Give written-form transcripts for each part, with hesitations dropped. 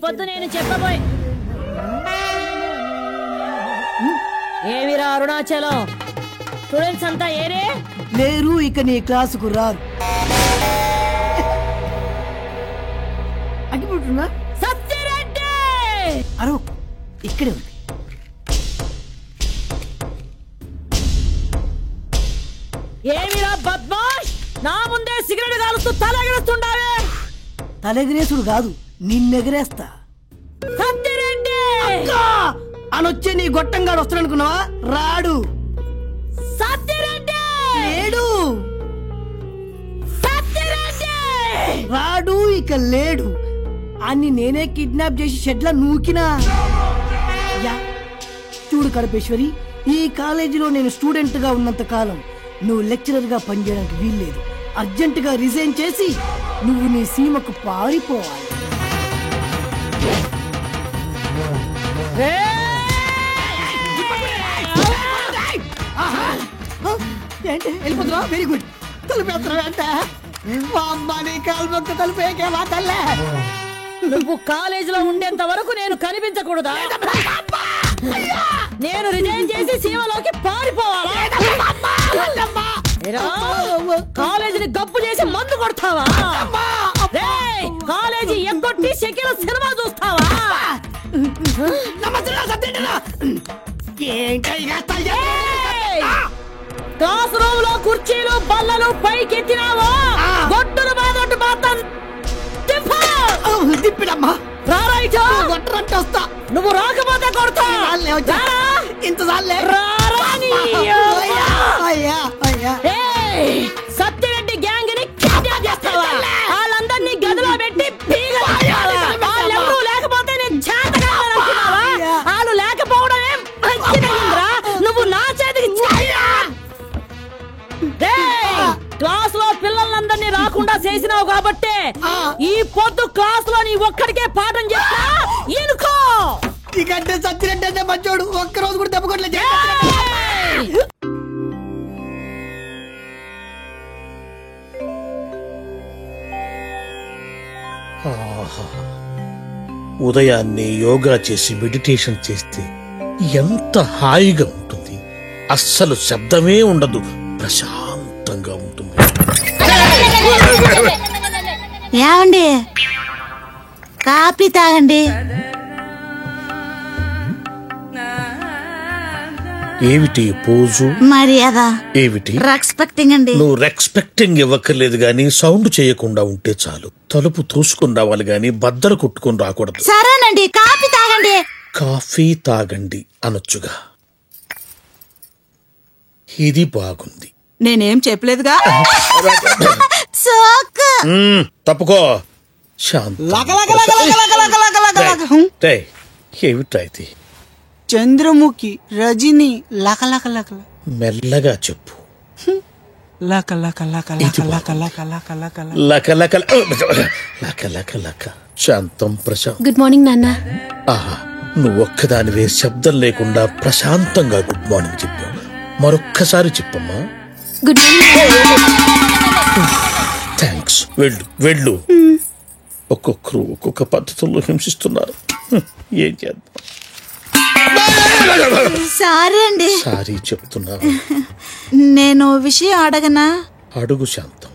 పొద్దు నేను చెప్పబోయ్ ఏమిరా అరుణాచలం, స్టూడెంట్స్ అంతా ఏరే లేరు, ఇక నీ క్లాసుకు రారు. అగ్గిపుట్టున్నా సత్యరెడ్డి అరు ఇక్కడే ఉంది. ఏమిరా బద్మాష్, నా ముందే సిగరెట్ కాలుస్తూ తలెగరేస్తుండావే. తలెగరేసుడు కాదు, నిన్నెగరేస్తా. సత్యరెడ్డి అనొచ్చే నీ గొట్టంగాడు వస్తాడనుకున్నావా? రాడు. సత్యరెడ్డి లేడు. సత్యరెడ్డి రాడు, ఇక లేడు. అన్ని నేనే కిడ్నాప్ చేసి షెడ్ల నూకినా. చూడు కడపేశ్వరి, ఈ కాలేజీలో నేను స్టూడెంట్ గా ఉన్నంత కాలం నువ్వు లెక్చరర్ గా పనిచేయడానికి వీల్లేదు. అర్జెంట్ గా రిజైన్ చేసి నువ్వు నీ సీమకు పారిపోవాలి. ఏంటి వెళ్ళిపోతున్నావు? Very good. తలుపేస్తావా? నువ్వు కాలేజీలో ఉండేంత వరకు నేను కనిపించకూడదా? నేను రిజైన్ చేసి సీమలోకి పారిపోవాలా? కాలేజీని గప్పు చేసి మందు కొడతావా? కాలేజీ ఎగ్గొట్టి షకిల సినిమా చూస్తావా? క్లాస్ రూమ్ లో కుర్చీలు బల్లలు పైకెత్తినావా? గొడ్డులు బాదొట్టు మాత్రం తిప్పిడమ్మా. వస్తా. నువ్వు రాకపోతే కొడతా. సత్యరెడ్డి గ్యాంగ్ ని కిడ్నాప్ చేస్తావా? వాళ్ళందరినీ గదిలో పెట్టి వాళ్ళెవరూ లేకపోతే నేను చేతగానుకున్నావా? వాళ్ళు లేకపోవడమే మంచిదయ్యిందిరా. నువ్వు నా చేతికి క్లాస్ లో పిల్లలందరినీ రాకుండా చేసినావు కాబట్టి ఈ పొద్దు క్లాస్ లో నీ ఒక్కడికే పాఠం చెప్తా. ఈనుకో. ఇకంటే సత్యరెడ్డి అంటే మంచోడు, ఒక్కరోజు కూడా దెబ్బకొట్లేదు. ఉదయాన్నే యోగా చేసి మెడిటేషన్ చేస్తే ఎంత హాయిగా ఉంటుంది. అస్సలు శబ్దమే ఉండదు, ప్రశాంతంగా ఉంటుంది. ఏమండి, కాఫీ తాగండి. ఏమిటి పోజు? మర్యాద ఏమిటి? రెస్పెక్టింగ్ అండి. నువ్వు రెస్పెక్టింగ్ ఇవ్వక్కర్లేదు గాని సౌండ్ చేయకుండా ఉంటే చాలు. తలుపు తోసుకుని రావాలి గాని బద్దలు కొట్టుకుని రాకూడదు. సరేనండి, కాఫీ తాగండి. కాఫీ తాగండి అనొచ్చుగా. ఇది బాగుంది. నేనేం చెప్పలేదుగా. తప్పుకో. శాంతి. ఏమిటైతే చంద్రముఖి, రజని, లక లక లక. మెల్లగా చెప్పు. లక లక లక లక లక లక లక లక లక లక లక లక లక. శాంతం ప్రశాంత్. గుడ్ మార్నింగ్ నాన్న. ఆహా, నువ్వు ఒక్కదానివే శబ్దం లేకుండా ప్రశాంతంగా గుడ్ మార్నింగ్ చెప్పావు. మరొక్కసారి చెప్పమ్మా. Good morning. థ్యాంక్స్. వెళ్ళు వెళ్ళు. ఒక్కొక్కరు ఒక్కొక్క పద్ధతుల్లో హింసిస్తున్నారు. ఏం చేద్దాం. సారీ అండి. సారీ చెప్తున్నా. నేను విషయం అడగనా? అడుగు శాంతం.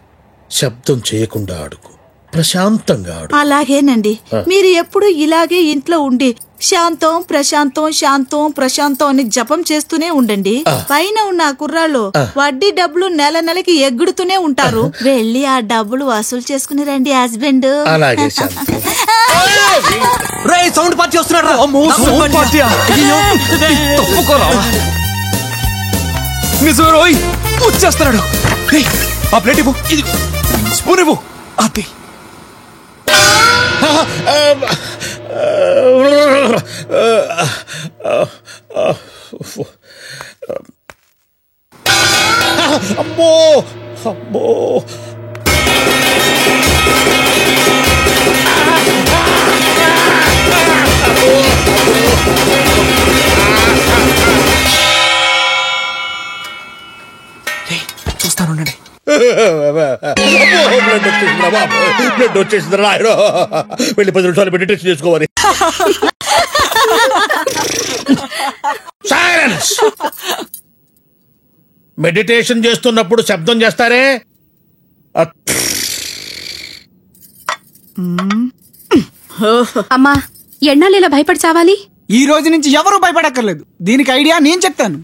శబ్దం చేయకుండా అడుగు, ప్రశాంతంగా అడుగు. అలాగేనండి. మీరు ఎప్పుడు ఇలాగే ఇంట్లో ఉండి శాంతం ప్రశాంతం శాంతం ప్రశాంతం అని జపం చేస్తూనే ఉండండి. పైన ఉన్న కుర్రాళ్ళు వడ్డీ డబ్బులు నెల నెలకి ఎగ్గుడుతూనే ఉంటారు. వెళ్ళి ఆ డబ్బులు వసూలు చేసుకుని రండి హస్బెండ్. అలాగే శాంతం. సౌండ్ పార్టీ వస్తున్నాడు. నిజమే రోయ్, వచ్చేస్తున్నాడు. ఆ ప్లేట్ ఇవ్వు, ఇది స్పూన్ ఇవ్వు. అది అమ్మో అమ్మో. చూస్తాను. బ్లడ్ వచ్చేసింది రాయడు. వెళ్ళి 10 నిమిషాలు మెడిటేషన్ చేసుకోవాలి. సైలెన్స్. మెడిటేషన్ చేస్తున్నప్పుడు శబ్దం చేస్తారే. అమ్మా ఎన్నాళ్ళు ఇలా భయపడి చావాలి? ఈ రోజు నుంచి ఎవరు భయపడక్కర్లేదు. దీనికి ఐడియా నేను చెప్తాను.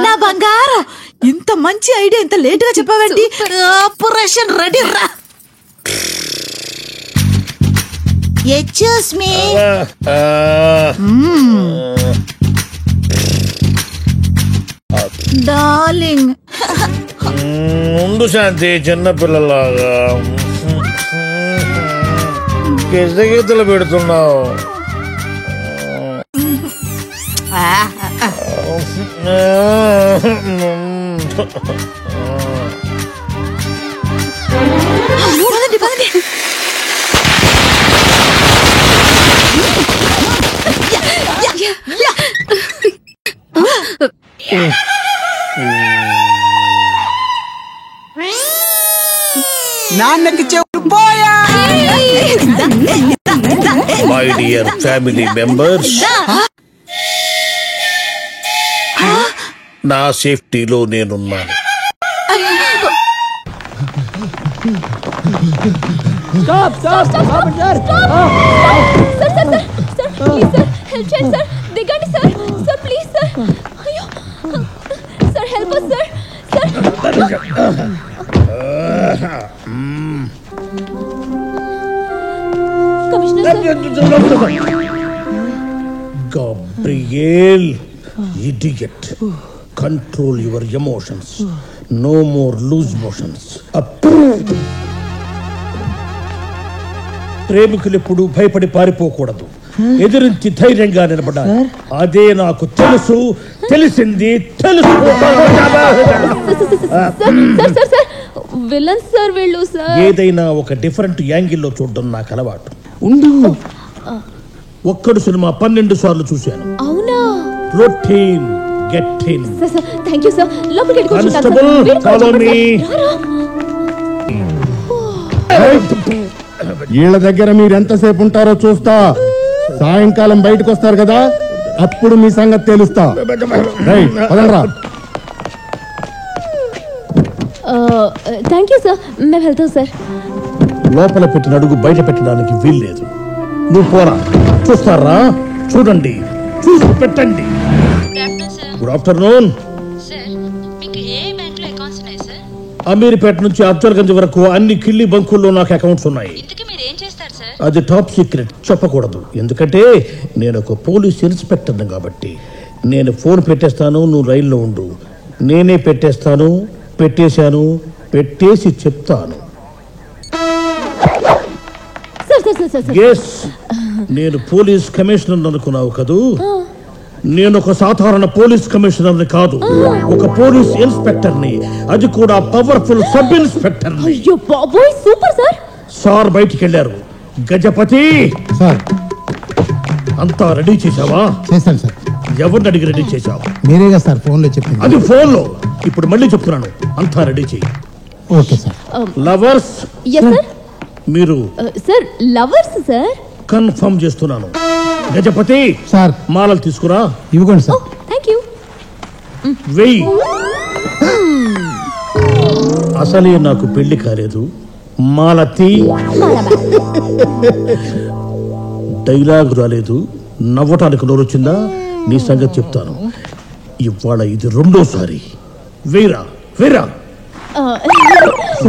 నా బంగారం, ఇంత మంచి ఐడియా ఇంత లేట్ గా చెప్పావండి. ఆపరేషన్ రెడీ రా. Excuse me. డార్లింగ్. ముందు శాంతి చిన్నపిల్లలాగా గీతలు పెడుతున్నావు. నాన్నకి చెవులు పోయా. మై డియర్ ఫ్యామిలీ మెంబర్స్, నా సేఫ్టీలో నేనున్నాను. దిగండి సార్. Sir please sir. అయ్యో sir, help us sir. Gabriel, idiot. Control your emotions. No more loose motions. ప్రేమికులు ఎప్పుడు భయపడి పారిపోకూడదు, ఎదురించి ధైర్యంగా నిలబడాలి. అదే నాకు తెలుసు, తెలిసింది తెలుసు. విలన్స్ సార్ వీళ్ళు సార్. ఏదైనా ఒక డిఫరెంట్ యాంగిల్లో చూడడం నాకు అలవాటు. ఉండు, ఒక్కడు సినిమా 12 సార్లు చూశాను. అవునా? Routine. Get in. Sir thank you sir. లోపలికి కానిస్టేబుల్, ఫాలో మీ. వీళ్ళ దగ్గర మీరు ఎంతసేపు ఉంటారో చూస్తా. సాయంకాలం బయటకు వస్తారు కదా, అప్పుడు మీ సంగతి తెలుస్తా. పదండ్రా. థ్యాంక్ యూ సార్, మేము వెళ్తాం సార్. లోపల పెట్టిన అడుగు బయట పెట్టడానికి వీల్లేదు. నువ్వు పోరా, చూస్తారా? చూడండి, చూసి పెట్టండి. Good afternoon. అమీర్పేట నుంచి అఫ్జల్గంజ్ వరకు అన్ని కిళ్ళి బంకుల్లో నాకు అకౌంట్స్ ఉన్నాయి. అది టాప్ సీక్రెట్, చెప్పకూడదు. ఎందుకంటే నేను ఒక పోలీస్ ఇన్స్పెక్టర్ని కాబట్టి. నేను ఫోన్ పెట్టేస్తాను, నువ్వు రైల్లో ఉండు. నేనే పెట్టేస్తాను, పెట్టేశాను, పెట్టేసి చెప్తాను. ఎస్, నేను పోలీస్ కమిషనర్ అనుకున్నావు కదూ. నేను ఒక సాధారణ పోలీస్ కమిషనర్ని కాదు, ఒక పోలీస్ ఇన్స్పెక్టర్ని, అది కూడా పవర్ఫుల్ సబ్ ఇన్స్పెక్టర్. అయ్యో బాబోయ్, సూపర్ సార్. సార్ బయటికి వెళ్ళారు. గజపతి సార్, అంతా రెడీ చేశావా? చేశాను సార్. ఎవరిని అడిగి రెడీ చేశావు? మీరేగా సార్ ఫోన్లో చెప్పింది. అది ఫోన్లో. ఇప్పుడు మళ్ళీ చెప్తున్నాను, అంతా రెడీ చేయి. Okay sir. Lovers. yes sir. మీరు సార్ లవర్స్ సార్. కన్ఫర్మ్ చేస్తున్నాను. గజపతి సార్, మాలలు తీసుకురా. ఇవ్వండి సార్. Thank you. వెయ్యి. అసలే నాకు పెళ్లి కాలేదు. మాలతి. డైలాగ్ రాలేదు, నవ్వటానికి నోరొచ్చిందా? నీ సంగతి చెప్తాను. ఇవాళ ఇది 2వ సారి. వెయ్యిరా, వెయ్యిరా,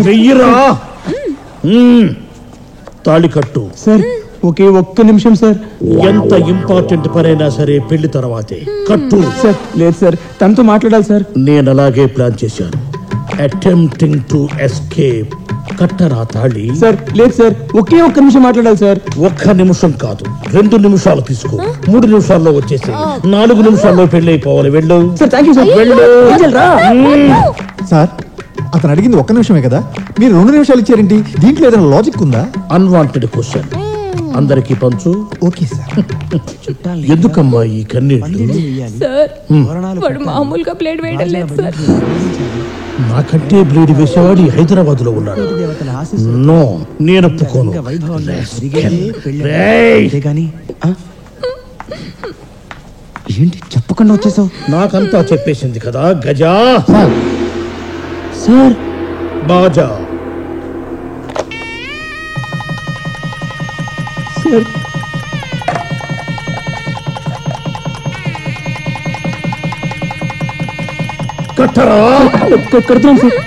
వెయ్యిరా. తాళి కట్టు. సార్ ఒకే ఒక్క నిమిషం సార్. ఎంత ఇంపార్టెంట్ పనైనా సరే పెళ్లి తర్వాతే కట్టు. సార్ లేదు సార్, తనతో మాట్లాడాలి సార్. నేను అలాగే ప్లాన్ చేశాను. Attempting to escape. కట్టరా తాళి. సార్ లేదు సార్, ఒకే ఒక్క నిమిషం మాట్లాడాలి సార్. 1 నిమిషం కాదు, 2 నిమిషాలు తీసుకో. 3 నిమిషాల్లో వచ్చేసి 4 నిమిషాల్లో పెళ్లి అయిపోవాలి. వెళ్ళు. Sir thank you sir. Sir, అతను అడిగింది 1 నిమిషమే కదా, మీరు 2 నిమిషాలు ఇచ్చారేంటి? దీంట్లో ఏదైనా లాజిక్ ఉందా? Unwanted question. అందరికి పంచు. Okay sir. ఎందుకమ్మా ఈ కన్నీళ్ళు? సార్ వాడు మామూలుగా ప్లేట్ వేయడం లేదు సార్. నాకంటే బ్లేడ్ వేసేవాడు హైదరాబాద్ లో ఉన్నాడు. నో, నేను ఒప్పుకోను. ఏంటి చెప్పకుండా వచ్చేసావు? నాకంతా చెప్పేసింది కదా గజా. సార్ బాజా సార్ కట్టరా. కడతాం సార్.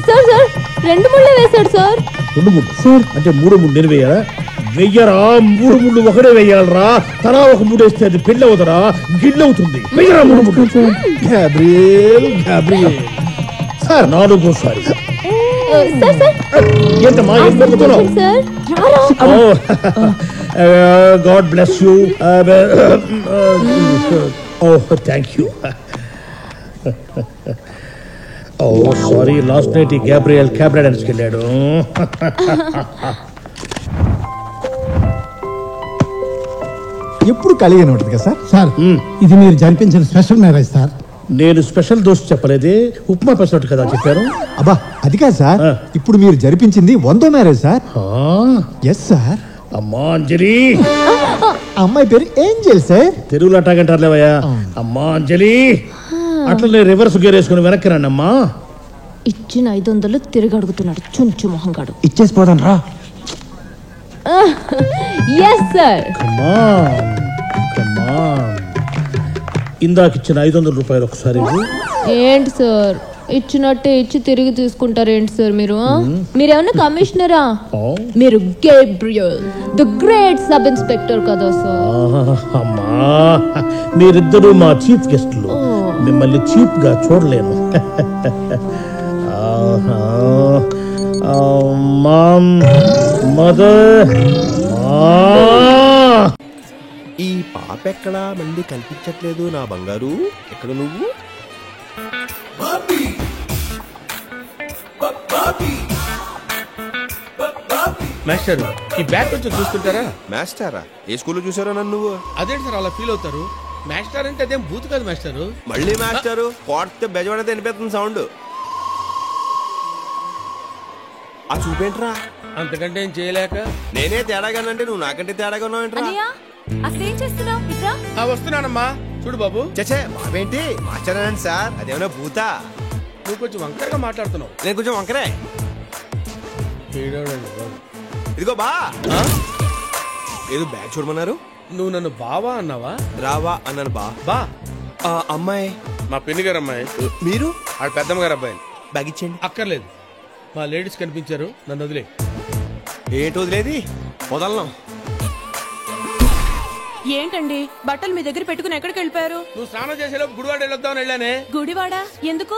సార్ సార్ 2 ముళ్ళే వేశాడు సార్. 2 ముళ్ళు సార్ అంటే 3 ముళ్ళు నేను వేయాలా? వెయ్యరా, 3 ముళ్ళు ఒకడే వేయాలరా. తలా ఒక ముడు వేస్తే అది పెళ్ళి అవుతారా, గిల్లవుతుంది. వెయ్యరా 3 ముళ్ళు. గ్యాబ్రియల్ సార్ 4సారి. సార్ సార్ ఏంటమ్మా ఏం పెడుతున్నావు? Sir god bless you. Thank you. Sorry, last night ఈ గ్యాబ్రియల్ క్యాబ్రా డాన్స్కి వెళ్ళాడు. ఎప్పుడు కలిగానే ఉంటుంది కదా సార్. సార్ ఇది మీరు జరిపించిన స్పెషల్ మ్యారేజ్ సార్. నేను స్పెషల్ దోస్త్ చెప్పలేదే, ఉప్మా పెసరట్టు కదా చెప్పాను. అబ్బా అది కాదు సార్, ఇప్పుడు మీరు జరిపించింది 100వ మ్యారేజ్ సార్. Yes sir. అమ్మా అంజలి, అమ్మాయి పేరు ఏంజెల్ సార్. తెలుగులో అట్టాగంటారులేవయ్యా. అమ్మా అంజలి, అట్లనే రివర్స్ గేర్ వేసుకుని వెనక్కి రండి అమ్మా. ఇచ్చిన 500 తిరిగి అడుగుతున్నాడు చుంచు మొహంగాడు. ఇచ్చేసిపోదాం రా. Yes sir. ఇందాకిచ్చిన 500 రూపాయలు ఒకసారి ఇవ్వు. ఏంటి సార్ ఇచ్చినట్టే ఇచ్చి తిరిగి తీసుకుంటారు ఏంటి సార్ మీరు? మీరేమన్నా కమిషనరా? మీరు Gabriel the great sub inspector కదా సార్. అమ్మా, మీరిద్దరూ మా చీఫ్ గెస్ట్లు, మిమ్మల్ని చీప్ గా చూడలేను. మదర్, ఈ పాప ఎక్కడా మళ్ళీ కనిపించట్లేదు నా బంగారు. ఎక్కడ నువ్వు? మాస్టర్ ఈ బ్యాగ్ కొంచెం చూస్తుంటారా? మాస్టారా? ఏ స్కూల్లో చూసారా నన్ను నువ్వు? అదేంటి సార్ అలా ఫీల్ అవుతారు? మాస్టర్ అంటే అదేం బూత్ కాదు మాస్టర్. మళ్ళీ మాస్టారు కొడితే బెజవాడ వినిపిస్తుంది సౌండ్. ఆ చూపేంట్రా? అంతకంటే ఏం చేయలేక నేనే తేడాగానంటే నువ్వు నాకంటే తేడాగా ఉన్నావేంట్రా? వస్తున్నానమ్మా. చూడు బాబు. చచ్చే బాబేంటి మాస్టరేనండి సార్, అదేమన్నా భూతా? నువ్వు కొంచెం వంకరగా మాట్లాడుతున్నావు. నేను కొంచెం వంకరే. ఇదిగో బా, ఏదో బ్యాగ్ చూడమన్నారు. నువ్వు నన్ను బావా అన్నావా? రావా అన్నాను బా. బా అమ్మాయి మా పెళ్లి గారు అమ్మాయి. మీరు? ఆడ పెద్దమ్మ గారు అబ్బాయి. బ్యాగ్ ఇచ్చేయండి. అక్కర్లేదు, మా లేడీస్ కనిపించారు, నన్ను వదిలే. ఏంటి వదిలేది? వదలను. ఏంటండి బట్టలు మీ దగ్గర పెట్టుకుని ఎక్కడికి వెళ్ళిపోయారు? నువ్వు స్నానం చేసేలోపు గుడివాడ వెళ్ళొద్దామని వెళ్ళానే. గుడివాడ ఎందుకు?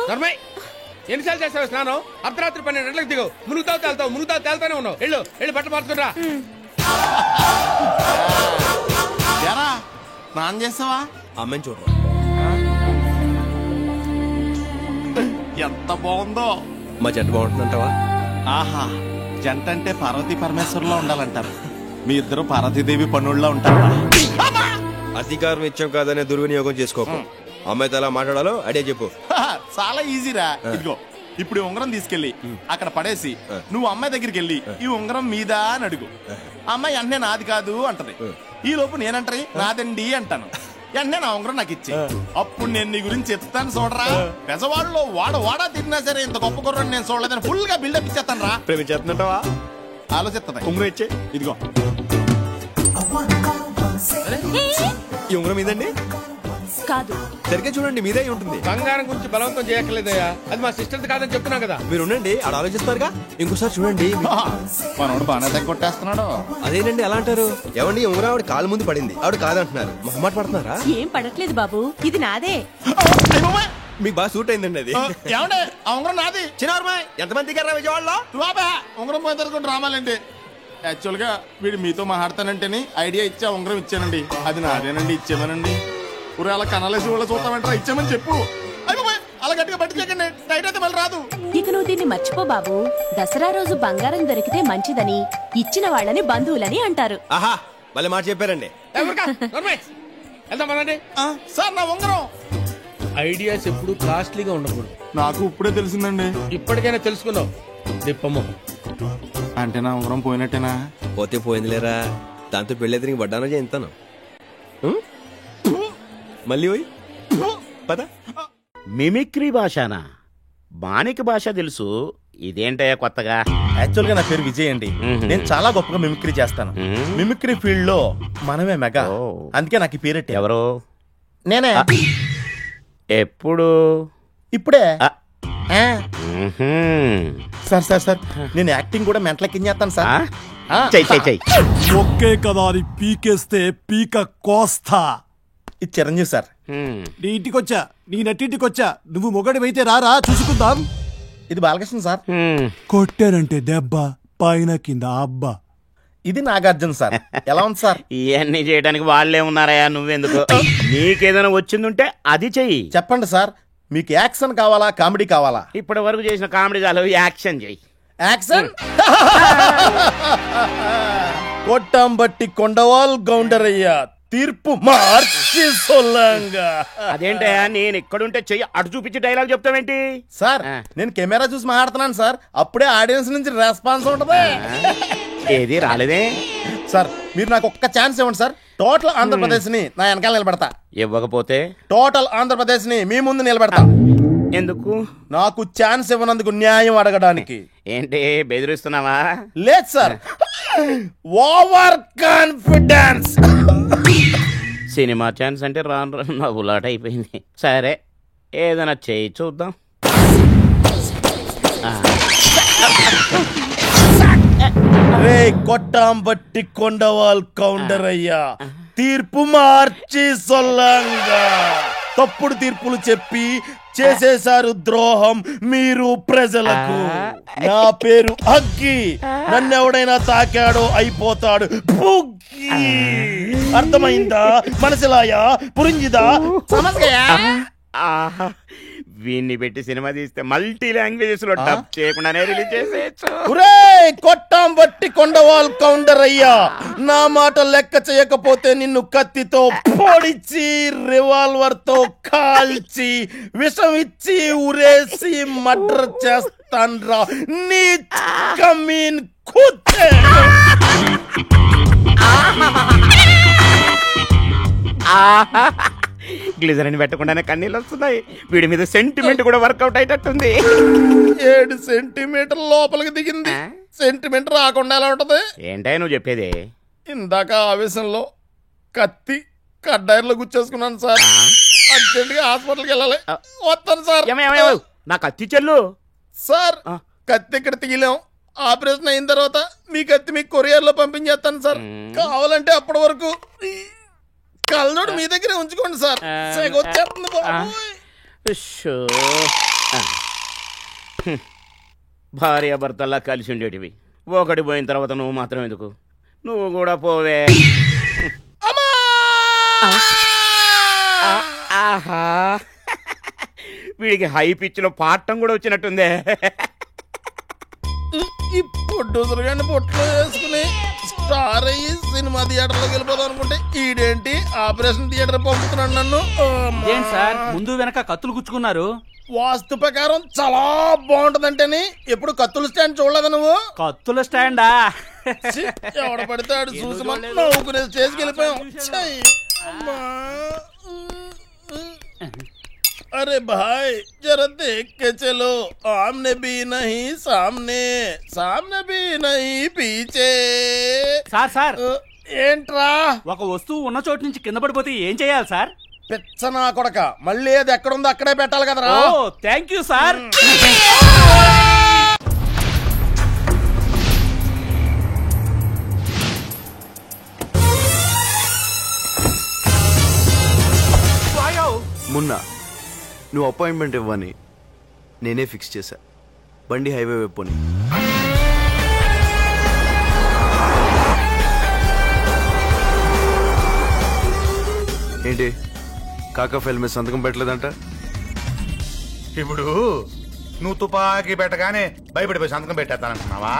ఎన్నిసార్లు చేస్తావు స్నానం? అర్ధరాత్రి 12 గంటలకు దిగవు. మునుగుతావు తేల్తానే ఉన్నావు. వెళ్ళి బట్టలు మార్చుకురా. స్నానం చేస్తావా? అమ్మని చూడరా ఎంత బాగుందో. మా జంట బాగుంటుందంటావా? ఆహా, జంట అంటే పార్వతీ పరమేశ్వరులో ఉండాలంటారు. మీ ఇద్దరు పార్వతీదేవి పన్నుల్లో ఉంటారు. అధికారం ఇచ్చాం కాదనే దుర్వినియోగం చేసుకోకు. అమ్మాయితో ఎలా మాట్లాడాలో అడే చెప్పు. చాలా ఈజీరా. ఇదిగో ఇప్పుడు ఉంగరం తీసుకెళ్లి అక్కడ పడేసి నువ్వు అమ్మాయి దగ్గరికి వెళ్ళి ఈ ఉంగరం మీద అని అడుగు. అమ్మాయి వెంటనే నాది కాదు అంటది. ఈ లోపు నేనంటే నాదండి అంటాను. వెంటనే నా ఉంగరం నాకు ఇచ్చి అప్పుడు నేను నీ గురించి చెప్తాను చూడరా. పెసవాడలో వాడా తిన్నా సరే ఇంత గొప్ప కుర్రని నేను చూడలేదని ఫుల్ గా బిల్డప్ ఇచ్చేస్తాను రా. ప్రేమించేస్తున్నట్టవా? ఆలోచిస్తా. ఉంగరం ఇచ్చే. ఇదిగో ఈ ఉంగరం మీదండి కాదు. సరిగ్గా చూడండి, మీదే ఉంటుంది. బంగారం గురించి బలవంతం చేయక్కర్లేదయ్యా, అది మా సిస్టర్ కాదని చెప్తున్నా కదా. మీరు ఉండండి, ఆడ ఆలోచిస్తారుగా. ఇంకోసారి చూడండి. మనోడు బాగా తగ్గొట్టేస్తున్నాడు. అదేనండి అలా అంటారు. ఏమండి ఉంగరం ఆవిడ కాలు ముందు పడింది, ఆవిడ కాదంటున్నారు. మొహమాట పడుతున్నారా? ఏం పడట్లేదు బాబు, ఇది నాదే. మీకు బాగా సూట్ అయిందండి అది. ఏమండి ఆ ఉంగరం నాది. చిన్నమ్మాయి ఎంతమంది దిగారా విజయవాడలో? ఉంగరం పోయి తరుకుంటూ రామాలండి. యాక్చువల్ గా వీడు మీతో మాట్లాడతానంటేని ఐడియా ఇచ్చా ఉంగరం ఇచ్చానండి. అది నాదేనండి, ఇచ్చేమనండి. ఊరు అలా కనాలేసి వాళ్ళ చూస్తామంటారా, ఇచ్చామని చెప్పు. అలా గట్టిగా పట్టి చేయకండి, టైట్ అయితే మళ్ళీ రాదు. ఇక నువ్వు దీన్ని మర్చిపో బాబు. దసరా రోజు బంగారం దొరికితే మంచిదని, ఇచ్చిన వాళ్ళని బంధువులని అంటారు. ఆహా మళ్ళీ మాట చెప్పారండి. సార్ నా ఉంగరం. ఐడియాస్ ఎప్పుడు కాస్ట్లీగా ఉండకూడదు. నాకు ఇప్పుడే తెలిసిందండి. ఇప్పటికైనా తెలుసుకున్నావు. దిప్పమ్మ అంటే నా ఉంగరం పోయినట్టేనా? పోతే పోయిందిలేరా, దాంతో పెళ్ళైతే నీకు వడ్డానో చేస్తాను. మళ్ళీ పోయి పద. మిమిక్రీ భాషనా? మాణిక భాష తెలుసు, ఇదేంటయ్యా కొత్తగా? యాక్చువల్ గా నా పేరు విజయ్ అండి. నేను చాలా గొప్పగా మిమిక్రీ చేస్తాను. మిమిక్రీ ఫీల్డ్ లో మనమే మెగా, అందుకే నాకు ఈ పేరెట్టి. ఎవరు? నేనే. ఎప్పుడు? ఇప్పుడే. సార్ సార్ సార్ నేను యాక్టింగ్ కూడా మెంటలెక్కించేస్తాను సార్. చెయ్యి. ఒకే కదా అని పీకేస్తే పీక కోస్తా. ఇది చిరంజీవి సార్. నీ ఇంటికొచ్చా, నీ నట్టింటికొచ్చా, నువ్వు మొగడివైతే రారా చూసుకుందాం. ఇది బాలకృష్ణ సార్. కొట్టారంటే దెబ్బ, పైన కింద అబ్బా. ఇది నాగార్జున సార్. ఎలా ఉంది సార్? ఇవన్నీ చేయడానికి వాళ్ళే ఉన్నారయ్యా, నువ్వెందుకు? నీకేదైనా వచ్చిందుంటే అది చెయ్యి. చెప్పండి సార్, మీకు యాక్షన్ కావాలా కామెడీ కావాలా? ఇప్పటి వరకు చేసిన కామెడీ చాలు, యాక్షన్ చెయ్యి. యాక్షన్. కొట్టం బట్టి కొండవాల్ గౌండరయ్యా, తీర్పు మార్చి సొల్లంగా. అదేంటయ్యా, నేను ఇక్కడుంటే చెయ్యి అటు చూపించి డైలాగ్ చెప్తావేంటి? సార్ నేను కెమెరా చూసి మాట్లాడుతున్నాను సార్, అప్పుడే ఆడియన్స్ నుంచి రెస్పాన్స్ ఉంటది. ఏది రాలేదే సార్, మీరు నాకు ఒక్క ఛాన్స్ ఇవ్వండి సార్. టోటల్ ఆంధ్రప్రదేశ్ ని నా వెనకాల నిలబెడతా. ఇవ్వకపోతే టోటల్ ఆంధ్రప్రదేశ్ ని మీ ముందు నిలబెడతా. ఎందుకు? నాకు ఛాన్స్ ఇవ్వనందుకు న్యాయం అడగడానికి. ఏంటి బెదిరిస్తున్నావా? లేదు sir, over confidence. Cinema chance అంటే రాను రాను నవ్వులాట అయిపోయింది. సరే ఏదైనా చేయి చూద్దాం. రే కొట్టాం బట్టి కొండవాల్ కౌంటర్ అయ్యా, తీర్పు మార్చి సొల్లంగా. తప్పుడు తీర్పులు చెప్పి చేసేశారు ద్రోహం మీరు ప్రజలకు. నా పేరు అగ్గి, నన్నెవడైనా తాకాడో అయిపోతాడు బుగ్గి. అర్థమైందా? మనసులాయా పురింజిదా సమస్యయా? వీన్ని పెట్టి సినిమా తీస్తే మల్టీ లాంగ్వేజెస్ లో డబ్ చేయకుండానే రిలీజ్ చేసేయచ్చు. కొట్టాం బట్టి కొండవాల్ కౌంటర్ అయ్యా, నా మాట లెక్క చేయకపోతే నిన్ను కత్తితో పొడిచి రివాల్వర్ తో కాల్చి విషం ఇచ్చి ఉరేసి మర్డర్ చేస్తాన్రా నీ కమీన్ కుత్తే. గ్లిజరిన్ పెట్టకుండానే కన్నీళ్ళు వస్తున్నాయి. వీడి మీద సెంటిమెంట్ కూడా వర్కౌట్ అయ్యేటట్టుంది. 7 సెంటీమీటర్ లోపలికి దిగింది. సెంటిమెంట్ రాకుండా ఎలా ఉంటది? ఏంటో నువ్వు చెప్పేది? ఇందాక ఆవేశంలో కత్తి కడ్డాయిలో గుచ్చేసుకున్నాను సార్. అర్జెంట్ గా హాస్పిటల్కి వెళ్ళాలి. వస్తాను సార్. నా కత్తి చెల్లు సార్. కత్తి ఇక్కడ తీయలేం. ఆపరేషన్ అయిన తర్వాత మీ కత్తి మీకు కొరియర్ లో పంపించేస్తాను సార్. కావాలంటే అప్పటి వరకు కళ్ళోడు మీ దగ్గరే ఉంచుకోండి సార్. భార్యాభర్తల్లా కలిసి ఉండేటివి, ఒకటి పోయిన తర్వాత నువ్వు మాత్రం ఎందుకు? నువ్వు కూడా పోవే. ఆహా, వీడికి హై పిచ్ లో పాడటం కూడా వచ్చినట్టుందే. ఈ ప్రొడ్యూసర్ గారిని పొట్లో వేసుకుని స్టార్ అయ్యి సినిమా థియేటర్లోకి వెళ్ళిపోదాం అనుకుంటే ఈడేంటి ఆపరేషన్ థియేటర్ పంపుతున్నాడు నన్ను. ఏంటి సార్ ముందు వెనక కత్తులు గుచ్చుకున్నారు? వాస్తు ప్రకారం చాలా బాగుంటదంటేని ఎప్పుడు కత్తుల స్టాండ్ చూడలేదు నువ్వు? కత్తుల స్టాండా? ఎవడ పడతాడు చూసి నవ్వుకునే స్టేజ్కి వెళ్ళిపోయాం. अरे भाई जरा देख के चलो, आमने भी नहीं सामने, सामने भी नहीं पीछे. సార్ సార్ ఏంట్రా? ఒక వస్తువు ఉన్న చోటు నుంచి కింద పడిపోతే ఏం చేయాలి సార్? పిచ్చనా కొడక, మళ్ళీ అది ఎక్కడుందో అక్కడే పెట్టాలి కదరా. ఓ థ్యాంక్ యూ సార్. మున్నా, నువ్వు అపాయింట్మెంట్ ఇవ్వని నేనే ఫిక్స్ చేశా. బండి హైవే వైపుని. ఏంటి కాకా ఫైల్ మీద సంతకం పెట్టలేదంట? ఇప్పుడు నువ్వు తుపాకీ పెట్టగానే భయపడిపోయి సంతకం పెట్టేస్తానంటున్నావా?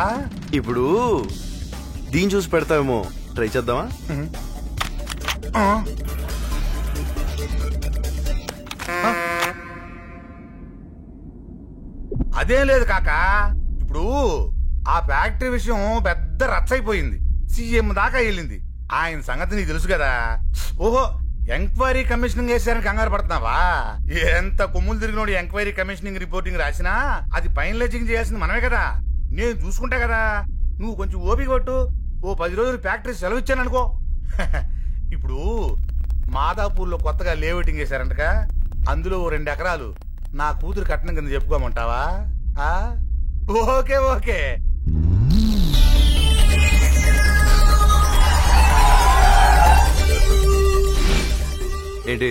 ఇప్పుడు దీన్ని చూసి పెడతావేమో, ట్రై చేద్దామా? అదేం లేదు కాక, ఇప్పుడు ఆ ఫ్యాక్టరీ విషయం పెద్ద రచ్చైపోయింది, సీఎం దాకా వెళ్ళింది. ఆయన సంగతి నీకు తెలుసు కదా. ఓహో, ఎంక్వైరీ కమిషనింగ్ వేసారని కంగారు పడుతున్నావా? ఎంత కొమ్ములు తిరిగినోడు ఎంక్వైరీ కమిషనింగ్ రిపోర్టింగ్ రాసినా అది ఫైనలైజింగ్ చేయాల్సింది మనమే కదా. నేను చూసుకుంటా కదా, నువ్వు కొంచెం ఓపిక కొట్టు. ఓ 10 రోజులు ఫ్యాక్టరీ సెలవు ఇచ్చాను అనుకో. ఇప్పుడు మాదాపూర్లో కొత్తగా లేఅవుటింగ్ వేశారంటగా, అందులో 2 ఎకరాలు నా కూతురు కట్నం కింద చెప్పుకోమంటావా? Okay okay. ఏంటి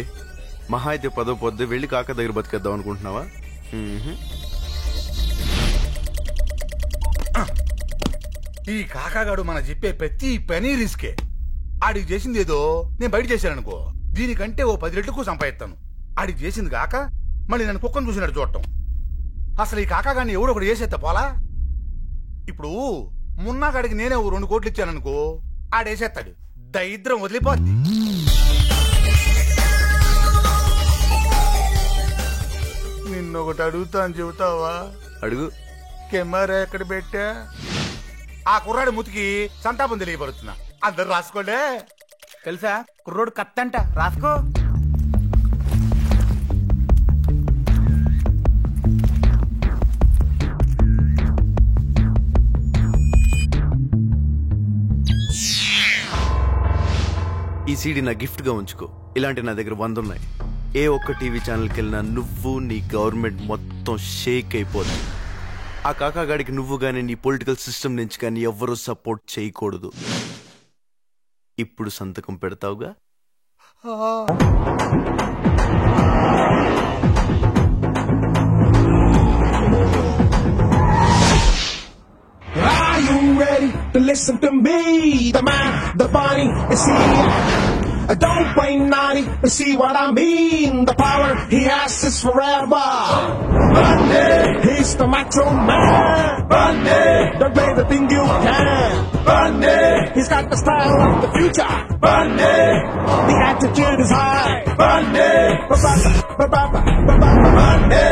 మహా అయితే 10 పొద్దు వెళ్ళి కాక దగ్గర బతికేద్దాం అనుకుంటున్నావా? ఈ కాకాగాడు మన చెప్పే ప్రతి పని రిస్కే. ఆడికి చేసింది ఏదో నేను బయట చేశాననుకో, దీనికంటే ఓ 10 రెట్లకు సంపాదిస్తాను. ఆడికి చేసింది కాక మళ్ళీ నన్ను కుక్కను చూసినట్టు చూడటం. అసలు ఈ కాకాగాడిని ఎవడో ఒకటి చేసేస్తా పోలా. ఇప్పుడు మున్నాగాడికి నేనే 2 కోట్లు ఇచ్చాననుకో, ఆడేసేస్తాడు. దరిద్రం వదిలిపోద్ది. నిన్నొకటి అడుగుతా అని చెబుతావా? అడుగు. కెమెరా ఎక్కడ పెట్టా? ఆ కుర్రాడి ముతికి సంతాపం తెలియపడుతున్నా. అందరు రాసుకోండి. తెలుసా, కుర్రోడు కత్తంట, రాసుకో. ఈ సీడీ నా గిఫ్ట్ గా ఉంచుకో. ఇలాంటి నా దగ్గర 100 ఉన్నాయి. ఏ ఒక్క టీవీ ఛానల్కి వెళ్ళినా నువ్వు నీ గవర్నమెంట్ మొత్తం షేక్ అయిపోతుంది. ఆ కాకాగాడికి నువ్వు గానీ నీ పొలిటికల్ సిస్టమ్ నుంచి కానీ ఎవ్వరూ సపోర్ట్ చేయకూడదు. ఇప్పుడు సంతకం పెడతావుగా? Are you ready to listen to me? The man, the body, and see. Don't play naughty and see what I mean. The power he has is forever. Bundy, he's the macho man. Bundy, don't play the thing you can. Bundy, he's got the style of the future. Bundy, the attitude is high. Bundy, Bundy.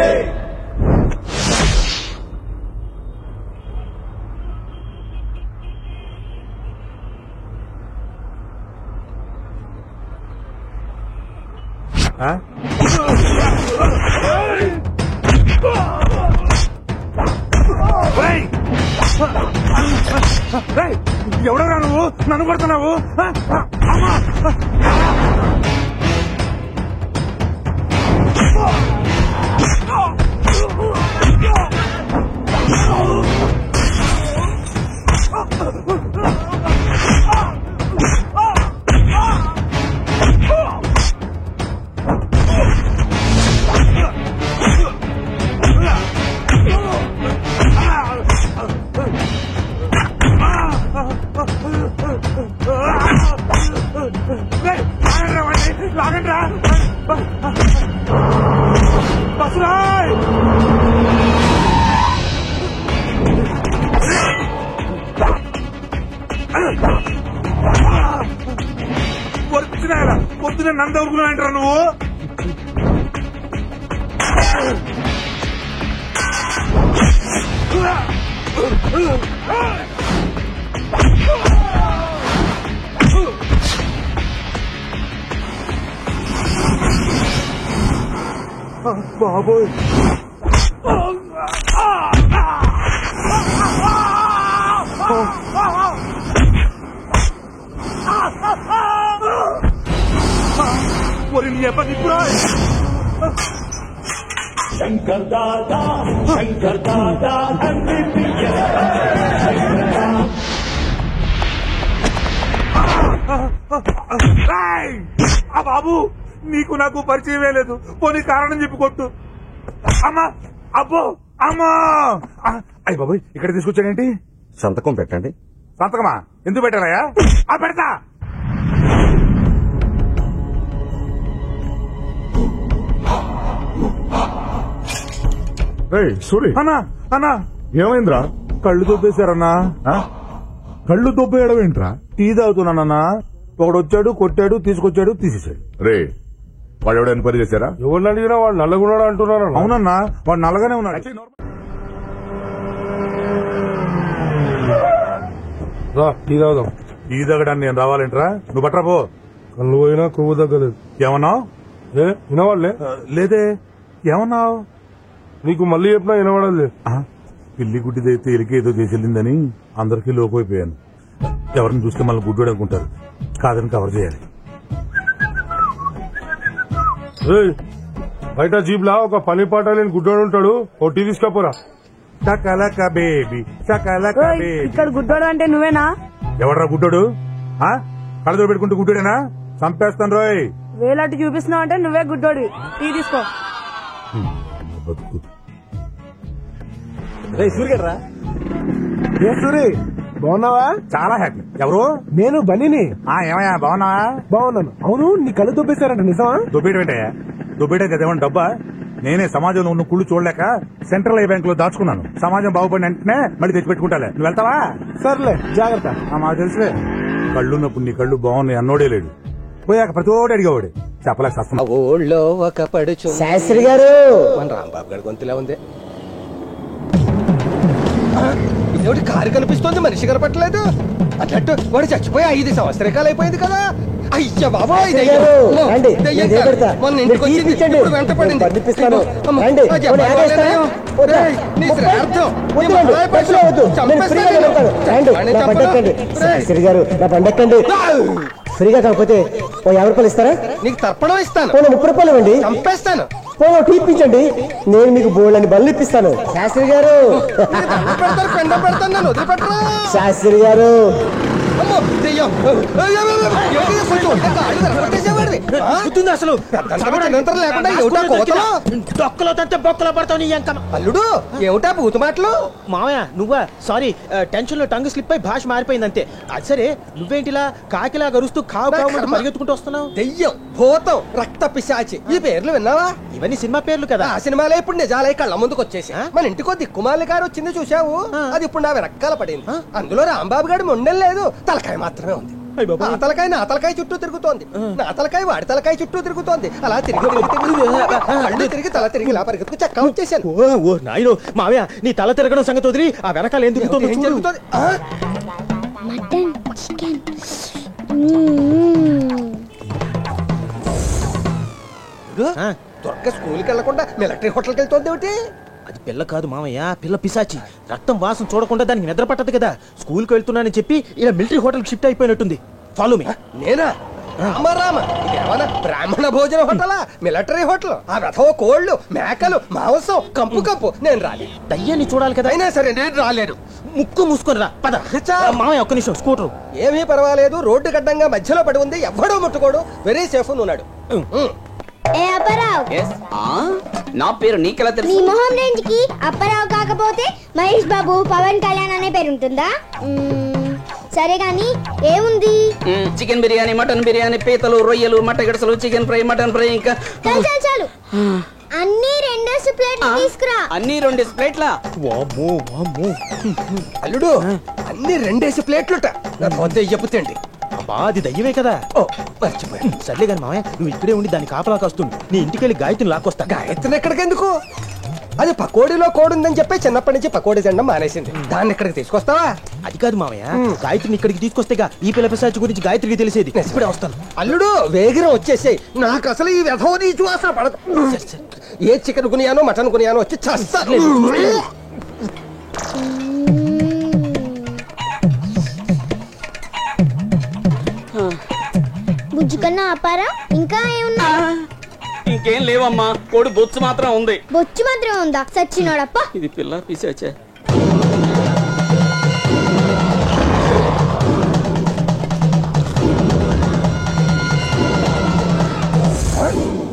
ఎవడరా నువ్వు? నన్ను కొడుతున్నావు? లాగండ్రా బసరాయ్. వచ్చినాయరా పొద్దున నంద ఉరుకులు అంటారా నువ్వు? బాబోయ్, ఒరి నీ అబ్బ నిప్పురా. శంకర్ దాదా, శంకర్ దాదా, ఆ బాబు నీకు నాకు పరిచయమే లేదు, పోనీ కారణం చెప్పి కొట్టు. అమ్మా, అబ్బో, అమ్మా. అయ్య బాబోయ్, ఇక్కడ తీసుకొచ్చాడేంటి? సంతకం పెట్టండి. సంతకమా? ఎందుకు పెట్టారయ్యా? పెడతా. సూరి అన్నా అన్నా ఏమైందిరా? కళ్ళు దొబ్బేశారన్నా. కళ్ళు దొబ్బేయడం ఏంట్రా? టీ తాగుతున్నానన్నా. ఒకడు వచ్చాడు, కొట్టాడు, తీసుకొచ్చాడు, తీసేశాడు. రే వాడు ఎవడ ఎన్క్వైరీ చేశారా? ఎవరిని అడిగినా వాడు నల్లగున్నాడు అంటున్నారు. అవునన్నా, వాడు నల్లగానే ఉన్నాడు. టీ తాగుదాం. టీ తాగడానికి నేను రావాలేంట్రా? నువ్వు పట్రా పో. కళ్ళు పోయినా కొవ్వు తగ్గలేదు. ఏమన్నావు? వినవాళ్ళే లేదే. ఏమన్నావు? నీకు మళ్ళీ చెప్పినా వినవాడలే. పిల్లి గుడ్డిదైతే ఎలికి ఏదో చేసి వెళ్ళిందని అందరికీ లోపైపోయాను. ఎవరిని చూస్తే మళ్ళీ గుడ్డోడు అనుకుంటారు. కాదని కవర్ చేయాలి. బయట జీప్ లా ఒక పని పాట లేని గుడ్డోడు ఉంటాడు. O T తీసుకపోరా. ఇక్కడ గుడ్డోడు అంటే నువ్వేనా? ఎవడరా గుడ్డోడు? కళ్ళతో పెట్టుకుంటూ గుడ్డోడేనా? చంపేస్తాను రోయ్. వేలట్టు చూపిస్తున్నావు అంటే నువ్వే గుడ్డోడి. టీ తీసుకో. సూర్యరా సూరి బాగున్నావా? చాలా హ్యాపీ. ఎవరు? నేను బన్నీని. ఏమయ్యా బాగున్నావా? బాగున్నాను. అవును నీ కళ్ళు దొబ్బేశారంట, నిజమా? దొబ్బేయటమేంటయ్యా? దొబ్బేయటం కదేమన్నా డబ్బా? నేనే సమాజంలో ఉన్న కుళ్ళు చూడలేక సెంట్రల్ ఐ బ్యాంక్ లో దాచుకున్నాను. సమాజం బాగుపడిన వెంటనే మళ్ళీ తెచ్చి పెట్టుకుంటాలే. నువ్వు వెళ్తావా? సర్లే జాగ్రత్త. మాకు తెలుసులే. కళ్ళున్నప్పుడు నీ కళ్ళు బాగున్నాయి అన్నోడే లేడు. పోయాక ప్రతి ఓడి అడిగేవాడు. చెప్పలేక సస్తా. ఊళ్ళో ఒక పడుచు శాస్త్రి గారు. మన రాంబాబు గారి గొంతులా ఉంది. ఇదేమిటి కారు కనిపిస్తోంది, మనిషి కనపట్టలేదు. అన్నట్టు వాడు చచ్చిపోయి 5 సంవత్సరాలు అయిపోయింది కదా. అయ్యా బాబోయ్, మొన్న ఇంటికి వచ్చింది, ఇప్పుడు వెంట పడింది. శాస్త్రి గారు నా బండెక్కండి. ఫ్రీగా కాకపోతే 50 రూపాయలు ఇస్తారా? నీకు తర్పణం ఇస్తాను. 30 రూపాయలు ఇవ్వండి. చంపేస్తాను. టీ ఇప్పించండి, నేను మీకు బోళ్ళని బళ్ళు ఇప్పిస్తాను. శాస్త్రి గారు. శాస్త్రి గారు. అసలు అల్లుడు ఏమిటా బూతు మాటలు? మామయ్య నువ్వా? సారీ, టెన్షన్ లో టంగ్ స్లిప్ అయి భాష మారిపోయింది అంతే. అది సరే, నువ్వేంటిలా కాకిలా గరుస్తూ కావు పరిగెత్తుకుంటూ వస్తున్నావు? దెయ్యం, భూతం, రక్త పిశాచి ఈ పేర్లు విన్నావా? ఇవన్నీ సినిమా పేర్లు కదా. ఆ సినిమాలే ఇప్పుడు నిజాలై కళ్ళ ముందుకు వచ్చేసి. మన ఇంటికో దిక్కుమాలి గారు వచ్చింది చూసావు? అది ఇప్పుడు నా వెనకాల పడింది. అందులో రాంబాబు గారి మొండెం లేదు, తలకాయ మాత్రమే ఉంది. ఆ తలకాయ నా తలకాయ చుట్టూ తిరుగుతోంది, నా తలకాయ వాడి తలకాయ చుట్టూ తిరుగుతోంది. అలా తిరిగి తిరిగి తల తిరిగి ఇలా పరిగెత్తుకు చక్కా వచ్చేసాను. ఓ నాయనో మావయ్య, నీ తల తిరగడం సంగతి వదిలి ఆ వెనకాల ఏం జరుగుతుంది? Mutton, chicken. త్వరగా స్కూల్కి వెళ్లకుండా మిలిటరీ హోటల్కి వెళ్తోంది ఏమిటి? అది పిల్ల కాదు మామయ్య, పిల్ల పిశాచి. రక్తం వాసన చూడకుండా దానికి నిద్ర పట్టదు కదా. స్కూల్కి వెళ్తున్నానని చెప్పి ఇలా మిలిటరీ హోటల్ షిఫ్ట్ అయిపోయినట్టుంది. Follow me. నేనా? రామ ఇదేమన్నా బ్రాహ్మణ భోజన హోటలా, మిలిటరీ హోటల్? ఆ రథం కోళ్లు, మేకలు, మాంసం, కంపు. నేను రాలేదు. దయ్యాన్ని చూడాలి కదా. అయినా సరే నేను రాలేదు. ముక్కు మూసుకొని రా పద. మామయ్య ఒక్క నిమిషం, స్కూటర్. ఏమీ పర్వాలేదు, రోడ్డు గడ్డంగా మధ్యలో పడి ఉంది, ఎవ్వడో ముట్టుకోడు. వెరీ సేఫ్ ఉన్నాడు. ఏ అప్పారావు, నా పేరు నీకెలా తెలుసు? నీ మొహం రేంజ్ కి అప్పారావు కాకపోతే మహేష్ బాబు, పవన్ కళ్యాణ్ అనే పేరు ఉంటుందా? సరే గాని ఏముంది? చికెన్ బిర్యానీ, మటన్ బిర్యానీ, పీతలు, రొయ్యలు, మట్టగడసలు, చికెన్ ఫ్రై, మటన్ ఫ్రై, ఇంకా చాలు అన్ని 2 ప్లేట్లు తీసుకురా. అన్ని 2 ప్లేట్లా? అల్లుడు అన్ని 2 ప్లేట్లుట. నా చెప్పుతండి. అది దయ్యమే కదా. ఓ మర్చిపోయా. సర్లే కానీ మామయ్య, నువ్వు ఇక్కడే ఉండి దాన్ని కాపలా కాస్తుంది. నీ ఇంటికి వెళ్ళి గాయత్రిని లాక్కొస్తా. గాయత్రిని ఎక్కడికెందుకు? అది పకోడీలో కోడుందని చెప్పి చిన్నప్పటి నుంచి పకోడీ తినడం మానేసింది. దాన్ని ఇక్కడికి తీసుకొస్తావా? అది కాదు మామయ్య, గాయత్రిని ఇక్కడికి తీసుకొస్తేగా ఈ పిల్ల పిశాచి గురించి గాయత్రికి తెలిసేది. ఇప్పుడే వస్తాను. అల్లుడు వేగిరం వచ్చేసాయి. నాకు అసలు ఈ వ్యధం నీచు వాసన పడదు. ఏ చికెన్ కొనియానో మటన్ కొనియానో వచ్చి చేస్తాను. బుజ్జి కన్నా అప్పారా ఇంకా ఏమున్నా? ఇంకేం లేవమ్మా, కోడి బొచ్చు మాత్రం ఉంది. బొచ్చు మాత్రం ఉందా? సచ్చినోడప్ప. ఇది పిల్ల పిశాచే.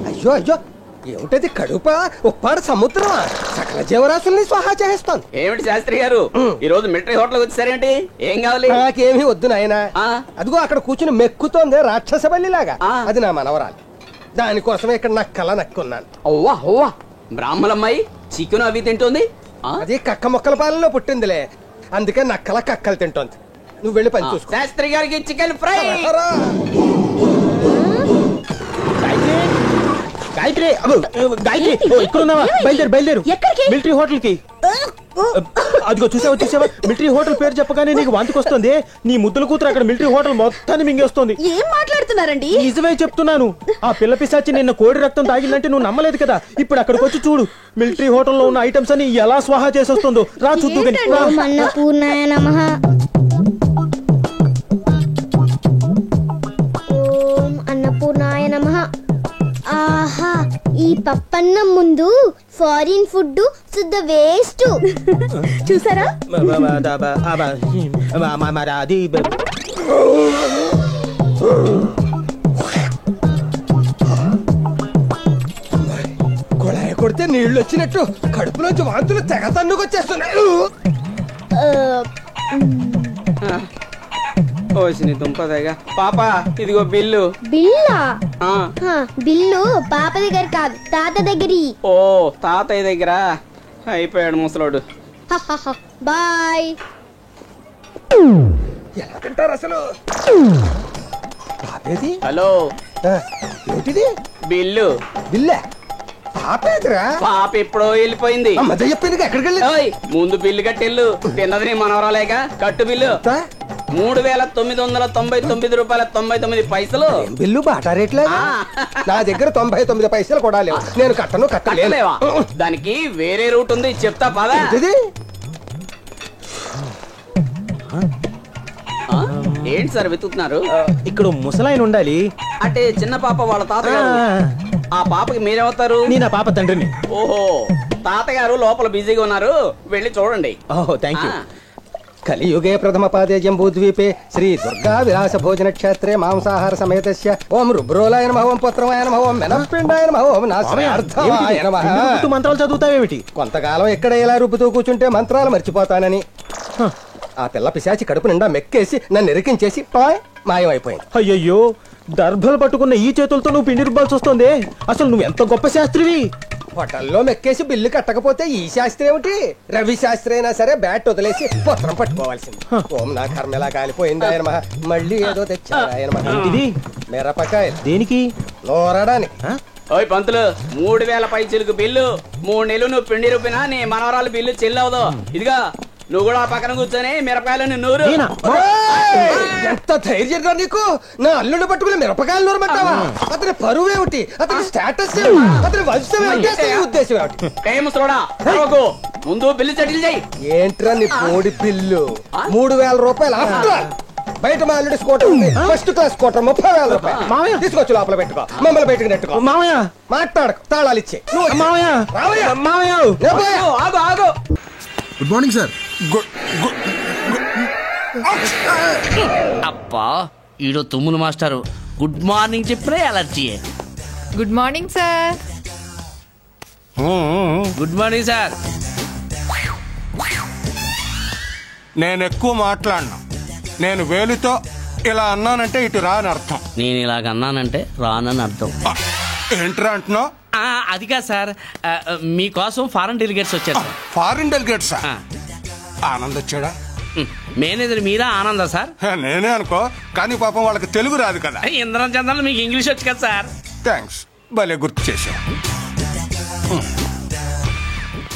అయ్యో ఏమిటది? కడుప ఉప్పాడు సముద్రమా? సకల జీవరాశుల్ని స్వాహా చేస్తాను. ఏమిటి శాస్త్రి గారు, ఈ రోజు మిలిటరీ హోటల్ వచ్చారేంటి? ఏం కావాలి? నాకేమీ వద్దు నాయనా. అదిగో అక్కడ కూర్చుని మెక్కుతోంది రాక్షస బల్లిలాగా, అది నా మనవరాలు. దానికోసమే ఇక్కడ నా కళ నక్కున్నాను. ఓవా బ్రాహ్మణమ్మాయి చికెన్ అవి తింటుంది. అది కక్క మొక్కల పాలనలో పుట్టిందిలే, అందుకే నక్కల కక్కలు తింటోంది. నువ్వు వెళ్ళి పని చూసుకో. శాస్త్రి గారికి చికెన్ ఫ్రై. గాయత్రి గాయత్రి ఇక్కడ ఉన్నావా? బయలుదేరు మిలిటరీ హోటల్ కి. అదిగో చూసావా మిలిటరీ హోటల్ పేరు చెప్పగానే నీకు వాంతికొస్తుంది. నీ ముద్దుల కూతురు అక్కడ మిలిటరీ హోటల్ మొత్తాన్ని మింగేస్తుంది. ఏం మాట్లాడుతున్నారండి? నిజమే చెప్తున్నాను. ఆ పిల్ల పిశాచి నిన్న కోడి రక్తం తాగిందంటే నువ్వు నమ్మలేదు కదా. ఇప్పుడు అక్కడికి వచ్చి చూడు, మిలిటరీ హోటల్లో ఉన్న ఐటమ్స్ అని ఎలా స్వాహా చేసేస్తుందో. రా చూద్దు. అన్నపూర్ణాయ నమః. ఓం అన్నపూర్ణాయ నమః. ఆహా, ఈ పప్పన్నం ముందు ఫారిన్ ఫుడ్ శుద్ధ వేస్ట్. చూసారా? అది కొళాయి కొడితే నీళ్లు వచ్చినట్టు కడుపులోంచి వాంతులు తెగ తన్నుకొచ్చేస్తున్నాయి. ఓసిని దుంపదేగా. పాప ఇదిగో బిల్లు. బిల్లా? బిల్లు పాప దగ్గర కాదు, తాత దగ్గర. ఓ తాతయ్య దగ్గర. అయిపోయాడు ముసలోడు. బాయ్. ఎలా తింటారు అసలు? హలో, ఏంటిది? బిల్లు. బిల్లే? పాపేదిరా? పాప ఎప్పుడో వెళ్ళిపోయింది. మధ్య చెప్పింది ఎక్కడికి వెళ్ళి? ముందు బిల్లు కట్టెళ్ళు. తిన్నది నీ మనవరాలేక. కట్టు బిల్లు. 3,999 రూపాయల 99 పైసలు. బిల్లు బాటా రేట్లే. నా దగ్గర 99 పైసలు కూడా లేవు. నేను కట్టలేవా? దానికి వేరే రూట్ ఉంది, చెప్తా పదా. ఏంటి సార్ వెతుకుతున్నారు? ఇక్కడ ముసలాయన ఉండాలి. అంటే చిన్న పాప వాళ్ళ తాతగారు. ఆ పాపకి మీరేమవుతారు? నేను ఆ పాప తండ్రిని. ఓహో, తాతగారు లోపల బిజీగా ఉన్నారు, వెళ్ళి చూడండి. ఓహో, థ్యాంక్ యూ. కలియుగే ప్రథమ పాదే జంబూద్వీపే శ్రీ దుర్గా విలాస భోజన క్షేత్రే మాంసాహార సమేతస్య ఓం రుబ్రోలాయ నమః, ఓం పుత్రమాయ నమః, ఓం మెనపిండాయ నమః, ఓం నాశ్రయార్థాయ నమః. మంత్రాలు చదువుతావేమిటి? కొంతకాలం ఎక్కడ ఇలా రుబ్బుతూ కూర్చుంటే మంత్రాలు మర్చిపోతానని. ఆ పిల్ల పిశాచి కడుపు నిండా మెక్కేసి నన్ను ఎరికించేసి మాయమైపోయింది. అయ్యయ్యో, దర్భలు పట్టుకున్న ఈ చేతులతో నువ్వు పిండి రుబ్బాల్సి వస్తుంది. అసలు నువ్వు ఎంత గొప్ప శాస్త్రివి. హోటల్లో మెక్కేసి బిల్లు కట్టకపోతే ఈ శాస్త్రి ఏమిటి? రవి శాస్త్రి అయినా సరే బ్యాట్ వదిలేసి పత్రం పట్టుకోవాల్సింది. ఓం నా కర్మ ఎలా కాలిపోయింది ఆయన మహా. మళ్ళీ ఏదో తెచ్చారు ఆయన మహా. మిరపకాయ దేనికి? నోరడానికి. ఓయ్ పంతులు, 3,000 పైసలకు బిల్లు. 3 నెలలు నువ్వు పిండి రుబ్బినా నీ మనవరాలు బిల్లు చెల్లవదు. ఇదిగా నువ్వు కూడా పక్కన కూర్చొని మిరపకాయలు నూరు. ఎంత ధైర్యంగా నీకు? నా అల్లుడు పట్టుకుని మిరపకాయలు నూరమంటావా? అతని పరువు ఏమిటి? అతని స్టేటస్ ఏమిటి? అతని వంశం ఏమిటి? ఉద్దేశం ఏమిటి? ముందు బిల్లు సెటిల్ చేయి. ఏంట్రా నీ పోడి బిల్లు? 3,000 రూపాయలు. బయట మా అల్లుడి స్కూటర్ ఉంది, ఫస్ట్ క్లాస్ స్కూటర్, 30,000 రూపాయలు. తీసుకొచ్చి లోపల పెట్టుకో, మమ్మల్ని బయటకు నెట్టుకో. మామయ్య మాట్లాడకు, తాళాలు ఇచ్చే. Good morning sir. అప్పా, ఈడో తుమ్ములు మాస్టారు గుడ్ మార్నింగ్ చెప్పే allergy. Good morning sir. Good morning sir. నేను ఎక్కువ మాట్లాడను. నేను వేలుతో ఇలా అన్నానంటే ఇటు రాని అర్థం. నేను ఇలాగ అన్నానంటే రానని అర్థం. ఏంట్రా అంటున్నావు? అది కాదు సార్, మీకోసం ఫారెన్ డెలిగేట్స్ వచ్చారు. Foreign delegates? ఆనంద్ వచ్చాడా? మేనేజర్ మీరా ఆనందా సార్? నేనే అనుకో, కానీ పాపం వాళ్ళకి తెలుగు రాదు కదా. ఇంద్రం చంద్రన్ మీకు ఇంగ్లీష్ వచ్చు కదా సార్. థ్యాంక్స్, భలే గుర్తు చేశావు.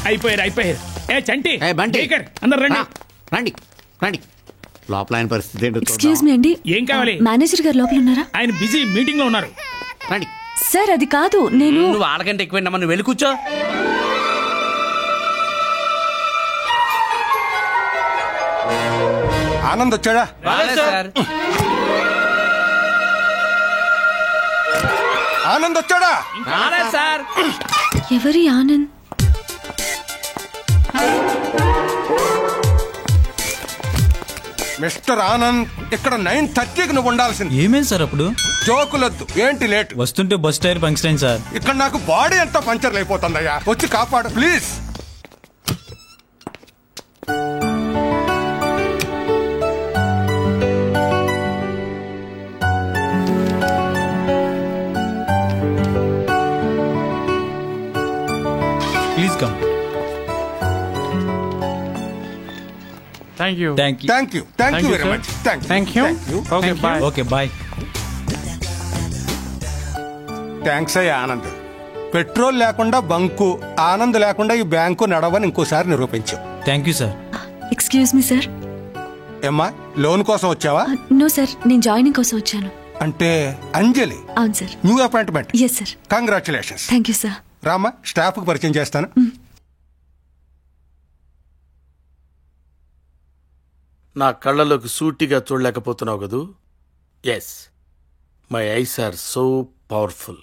అయిపోయారు. ఏ చంటి, అందరు రండి రండి రండి. లోపల ఆయన పరిస్థితి ఏంటో. ఎక్స్క్యూజ్ మీ అండి, ఏం కావాలి? మేనేజర్ గారు లోపల ఉన్నారా? ఆయన బిజీ మీటింగ్ లో ఉన్నారు. రండి సార్. అది కాదు, నేను నువ్వు వాళ్ళకంటే ఎక్కువ నువ్వు వెళ్ళి కూర్చో. ఆనంద్ వచ్చాడా? సార్ ఆనంద్ వచ్చాడా? సార్. ఎవరి ఆనంద్? మిస్టర్ ఆనంద్, ఇక్కడ 9:30కి నువ్వు ఉండాల్సింది. ఏమేం సార్ అప్పుడు? జోకులొద్దు. ఏంటి లేట్? వస్తుంటే బస్ టైర్ పంక్చర్ అయింది సార్. ఇక్కడ నాకు బాడీ ఎంత పంచర్లు అయిపోతుందయ్యా, వచ్చి కాపాడు please. Please come. Thank you thank you very much thank you okay bye okay bye. Thanks అయ్యా ఆనంద్. పెట్రోల్ లేకుండా బంకు, ఆనంద్ లేకుండా ఈ బ్యాంకు నడవని ఇంకోసారి నిరూపించావు. Thank you sir. Excuse me sir. ఏమ్మా, లోన్ కోసం వచ్చావా? నో సార్, నేను జాయినింగ్ కోసం వచ్చాను. అంటే అంజలి? అవును sir. New appointment? Yes sir. Congratulations. Thank you sir. Rama, staff కు పరిచయం చేస్తాను. నా కళ్ళలోకి సూటిగా చూడలేకపోతున్నావు కదూ? Yes, my eyes are so powerful.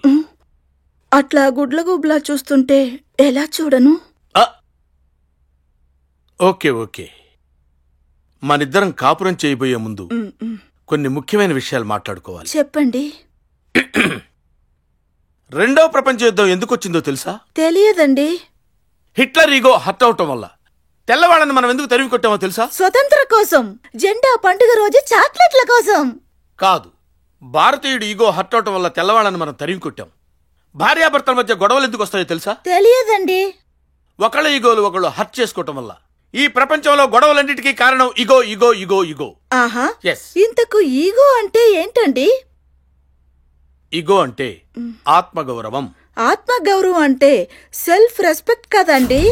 అట్లా గుడ్ల గుబ్లా చూస్తుంటే ఎలా చూడను? ఓకే ఓకే, మనిద్దరం కాపురం చేయబోయే ముందు కొన్ని ముఖ్యమైన విషయాలు మాట్లాడుకోవాలి. చెప్పండి. రెండవ ప్రపంచ యుద్ధం ఎందుకు వచ్చిందో తెలుసా? తెలియదండి. హిట్లర్ ఈగో హర్ట్ అవటం వల్ల. తెల్లవాళ్ళని మనం ఎందుకు తరిమి కొట్టామో తెలుసా? స్వతంత్ర కోసం, జెండా పండుగ రోజు చాక్లెట్ల కోసం కాదు. భారతీయుడు ఈగో హర్ట్ అవటం వల్ల తెల్లవాళ్ళని మనం తరిమి కొట్టాం. భార్యాభర్తల మధ్య గొడవలు ఎందుకు వస్తాయో తెలుసా? తెలియదండి. ఒకళ్ళ ఈగోలు ఒకళ్ళు హర్ట్ చేసుకోవటం వల్ల. ఈ ప్రపంచంలో గొడవలన్నిటికీ కారణం ఈగో ఈగో ఈగో ఈగో. ఆహా, ఎస్. ఇంతకు ఈగో అంటే ఏంటండి? ఈగో అంటే ఆత్మగౌరవం. ఆత్మగౌరవం అంటే సెల్ఫ్ రెస్పెక్ట్ కదండి?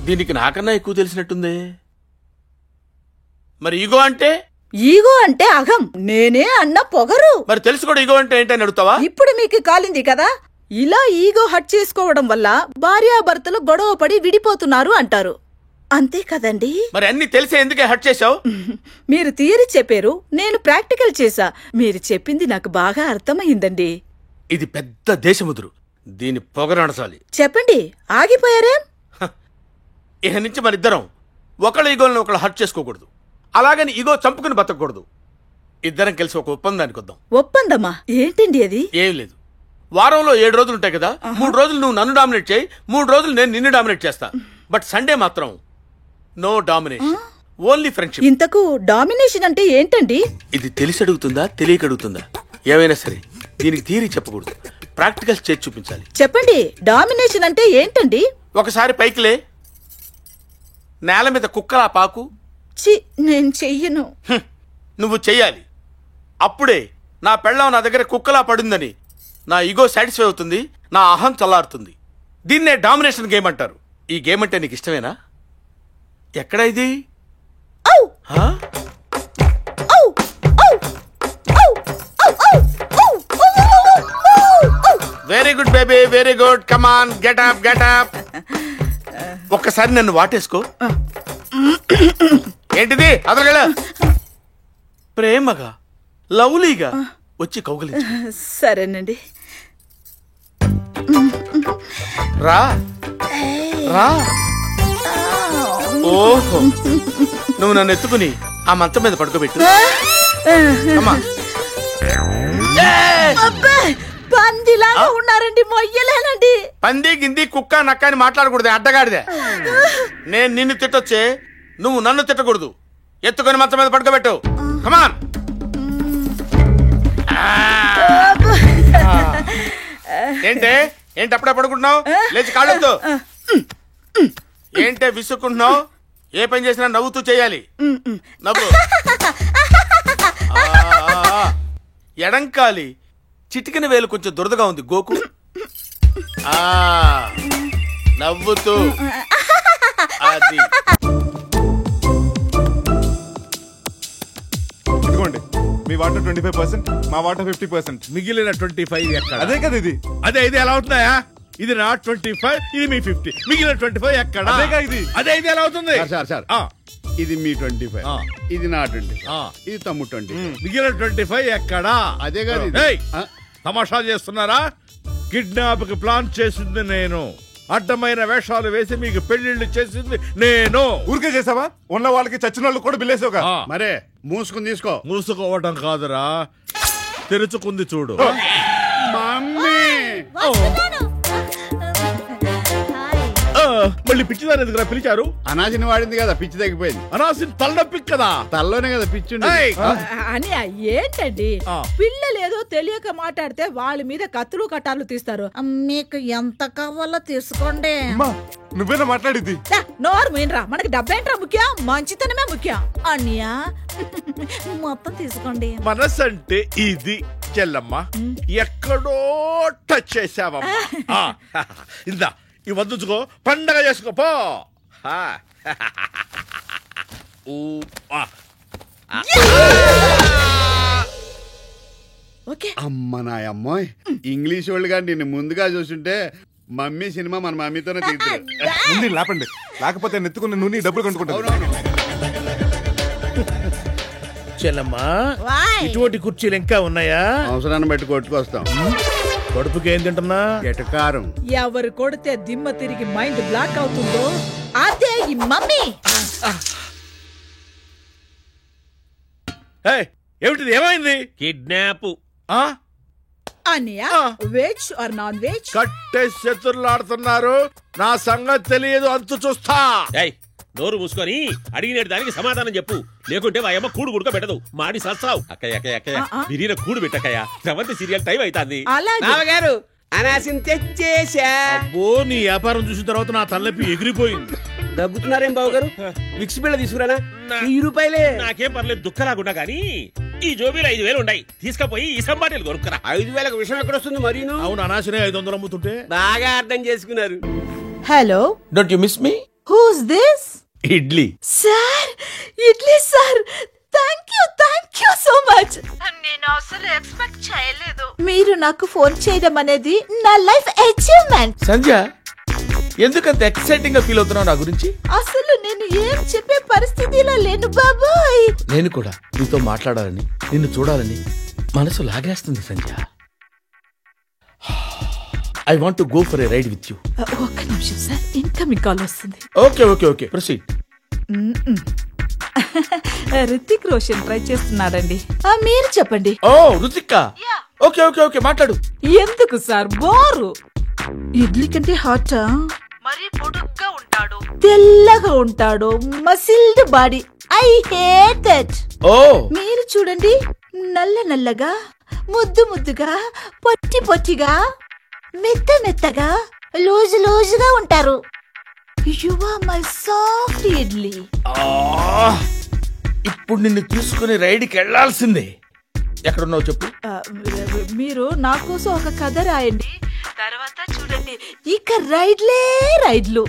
దీనికి నాకన్నా ఎక్కువ తెలిసినట్టుంది. మరి ఈగో అంటే? ఈగో అంటే అహం, నేనే అన్న పొగరు. మరి తెలుసు కూడా ఈగో అంటే ఏంటని అడుగుతావా? ఇప్పుడు మీకు కాలింది కదా. ఇలా ఈగో హట్ చేసుకోవడం వల్ల భార్యాభర్తలు గొడవ పడి విడిపోతున్నారు అంటారు, అంతే కదండి? మరి అన్ని తెలిసే ఎందుకే హట్ చేశావు? మీరు థియరీ చెప్పారు, నేను ప్రాక్టికల్ చేశా. మీరు చెప్పింది నాకు బాగా అర్థమైందండి. ఇది పెద్ద దేశముదురు, దీని పొగరనసాలి. చెప్పండి, ఆగిపోయారేం? ఇక నుంచి మనిద్దరం ఒకళ్ళ ఈగోలను ఒకళ్ళు హర్ట్ చేసుకోకూడదు. అలాగని ఈగో చంపుకుని బతకూడదు. ఇద్దరం కలిసి ఒక ఒప్పందానికి వద్దాం. ఒప్పందమా? ఏంటండి అది? ఏం లేదు, వారంలో 7 రోజులు ఉంటాయి కదా. 3 రోజులు నువ్వు నన్ను డామినేట్ చేయి, 3 రోజులు నేను నిన్ను డామినేట్ చేస్తా. బట్ సండే మాత్రం నో డామినేషన్, ఓన్లీ ఫ్రెండ్షిప్. ఇంతకు డామినేషన్ అంటే ఏంటండి? ఇది తెలిసి అడుగుతుందా తెలియక అడుగుతుందా? ఏమైనా సరే దీనికి థియరీ చెప్పకూడదు, ప్రాక్టికల్స్ చేసి చూపించాలి. చెప్పండి, డామినేషన్ అంటే ఏంటండి? ఒకసారి పైకిలే, నేల మీద కుక్కలా పాకు. నేను చెయ్యను. నువ్వు చెయ్యాలి. అప్పుడే నా పెళ్ళం నా దగ్గర కుక్కలా పడిందని నా ఈగో సాటిస్ఫై అవుతుంది, నా అహం చల్లారుతుంది. దీన్నే డామినేషన్ గేమ్ అంటారు. ఈ గేమ్ అంటే నీకు ఇష్టమేనా? ఎక్కడ ఇది? Very good baby, very good. Come on, get up get up. ఒక్కసారి నన్ను వాటేసుకో. ఏంటిది? అదరగల ప్రేమగా లవ్లీగా వచ్చి కౌగిలించు. సరేనండి. రా రా. ఓహో, నువ్వు నన్ను ఎత్తుకుని ఆ మంచం మీద పడుకోబెట్టు. అమ్మా, పందిలాగా ఉన్నారండి, మొయ్యలేనండి. పంది గింది కుక్క నక్క అని మాట్లాడకూడదు, అడ్డగాడిదే. నేను నిన్ను తిట్టొచ్చే, నువ్వు నన్ను తిట్టకూడదు. ఎత్తుకొని మంచం మీద పడుకోబెట్టు. కమాన్. ఏంటి అప్పుడే పడుకుంటున్నావు? లేచి కాళ్ళొద్దు. ఏంటే విసుక్కుంటున్నావు? ఏ పని చేసినా నవ్వుతూ చేయాలి. నవ్వు. ఎడంకాలి చిటికిన వేలు కొంచెం దురదగా ఉంది, గోకు. నవ్వుతూ. అది ఇదిగోండి మీ వాటర్ 25%, మా వాటర్ 50%. మిగిలిన 25 ఎక్కడ? అదే కదా ఇది. అదే ఇది ఎలా అవుతున్నాయా? ఇది నా 25, ఇది మీ 50. మిగిలిన 25 ఎక్కడ? అదే ఇది ఎలా అవుతుంది? సార్ ఇది మీ 25, ఇది నా 25, ఇది తమ్ముడు 20. మిగిలిన 25 ఎక్కడా? అదే కాదు. తమాషా చేస్తున్నారా? కిడ్నాప్ కి ప్లాన్ చేసింది నేను, అడ్డమైన వేషాలు వేసి మీకు పెళ్లిళ్ళు చేసింది నేను. ఊరికే చేసావా? ఉన్న వాళ్ళకి చచ్చిన వాళ్ళు కూడా బిల్లేసావుగా. మరే మూసుకుని తీసుకో. మూసుకోవడం కాదురా, తెరుచుకుంది చూడు. మమ్మీ మళ్ళీ పిచ్చిదాని ఎందుకు పిలిచారు? అనాసిని వాడింది కదా, పిచ్చి తగ్గిపోయింది. అనాసిని తలనొప్పి కదా, తలలోనే కదా పిచ్చి. అని ఏంటండి పిల్లలేదో తెలియక మాట్లాడితే వాళ్ళ మీద కత్తులు కట్టాలు తీస్తారు. మీకు ఎంత కావాలో తీసుకోండి. నువ్వేనా మాట్లాడింది? నోరు మీనరా, మనకి డబ్బేంట్రా ముఖ్యం, మంచితనమే ముఖ్యం. అన్నయ్య మొత్తం తీసుకోండి. మనసు అంటే ఇది చెల్లమ్మ, ఎక్కడో టచ్ చేసావమ్మా. ఇందా ఈ వద్దుకో, పండగ చేసుకోపో. అమ్మ నా అమ్మాయి, ఇంగ్లీష్ వాళ్ళు కానీ నిన్ను ముందుగా చూసుంటే మమ్మీ సినిమా మన మమ్మీతోనే తీస్తారు. లేపండి, లేకపోతే నెత్తుకున్న నూనె డబ్బులు కొనుక్కుంటారు. చెల్లమ్మా, ఇటువంటి కుర్చీలు ఇంకా ఉన్నాయా? అవసరాన్ని బట్టి కొట్టుకొస్తాం. కడుపుకి ఏం తింటున్నా? ఎటకారం. ఎవరు కొడితే దిమ్మ తిరిగి మైండ్ బ్లాక్ అవుతుందో అదే ఈ మమ్మీ. ఏమిటిది, ఏమైంది? కిడ్నాప్. అన్నయ్య వెజ్ ఆర్ నాన్ వెజ్? కట్టే శత్రులాడుతున్నారు, నా సంగతి తెలియదు, అంతు చూస్తా. నోరు మూసుకొని అడిగిన దానికి సమాధానం చెప్పు, లేకుంటే వాయమ్మ కూడు గుడుక పెట్టదు, మాడి సస్తావు. అక్కయ్య అక్కయ్య అక్కయ్య బిర్యానీ కూడు పెట్టక్కయ్య, సెవెంత్ సీరియల్ టైం అవుతుంది. బావగారు అనాసిని తెచ్చేసా. అబ్బో, నీ వ్యాపారం చూసిన తర్వాత నా తలనొప్పి ఎగిరిపోయింది. దగ్గుతున్నారేం బావగారు? విక్స్ బిళ్ళ తీసుకురానా? 1000 రూపాయలే. నాకేం పర్లేదు, దుఃఖలాగుండా గానీ ఈ జోబీలో 5000 ఉన్నాయి, తీసుకపోయి ఈ సంబాటిలు కొనుక్కురా. 5000కు విషయం ఎక్కడ వస్తుంది మరీను? అవును, అనాశనే 500 అమ్ముతుంటే. బాగా అర్థం చేసుకున్నారు. Hello, don't you miss me? Who's this? Idli sir, idli sir, thank you so much. నేను అసలు ఎక్స్పెక్ట్ చేయలేదు మీరు నాకు ఫోన్ చేయడం అనేది నా లైఫ్ అచీవ్మెంట్. సంధ్య, ఎందుకంత ఎక్సైటింగ్ గా ఫీల్ అవుతున్నావు నా గురించి? అసలు నేను ఏం చెప్పే పరిస్థితిలో లేను బాబాయ్. నేను కూడా నీతో మాట్లాడాలని, నిన్ను చూడాలని మనసు లాగేస్తుంది Sandhya. I want to go for a ride with you. ఒక్క నిమిషం సార్, ఇన్కమింగ్ కాల్ వస్తుంది. Okay okay okay, proceed. Hrithik Roshan try చేస్తున్నాడండి. మీరు చెప్పండి. ఓ రుతిక్, ఓకే ఓకే ఓకే, మాట్లాడు. ఎందుకు సార్ బోరు? ఇడ్లీ కంటే హాట్. మరి పొడుగ్గా ఉంటాడు, తెల్లగా ఉంటాడు, muscled body. I hate that. ఓ మీరు చూడండి, నల్ల నల్లగా, ముద్దు ముద్దుగా, పొట్టి పొట్టిగా, మెత్త మెత్తగా, లూజు లూజుగా ఉంటారు. You are my soft idli. ఇప్పుడు నిన్ను తీసుకుని రైడ్కి వెళ్లాల్సిందే. ఎక్కడున్నావు చెప్పు. మీరు నా కోసం ఒక కథ రాయండి, తర్వాత చూడండి ఇక రైడ్లే రైడ్లు.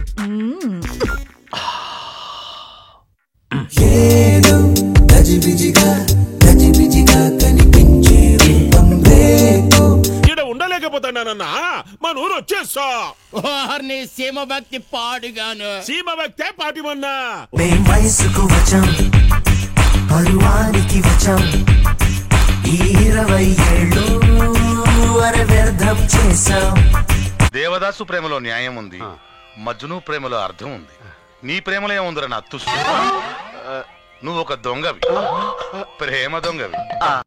ఈడ ఉండలేకపోతానన్నా, మా నూరు వచ్చేసా. సీమ భక్తి పాడుగాను. సీమ భక్తే పాటిమన్నా. మేం వయసుకు వచ్చాం, పరువానికి వచ్చాం, ఈ 20 ఏళ్ళు వ్యర్థం చేశాం. దేవదాసు ప్రేమలో న్యాయం ఉంది, మజ్ను ప్రేమలో అర్థం ఉంది. నీ ప్రేమలో ఏముందిరా నా తుస్సు? నువ్వు ఒక దొంగవి, ప్రేమ దొంగవి.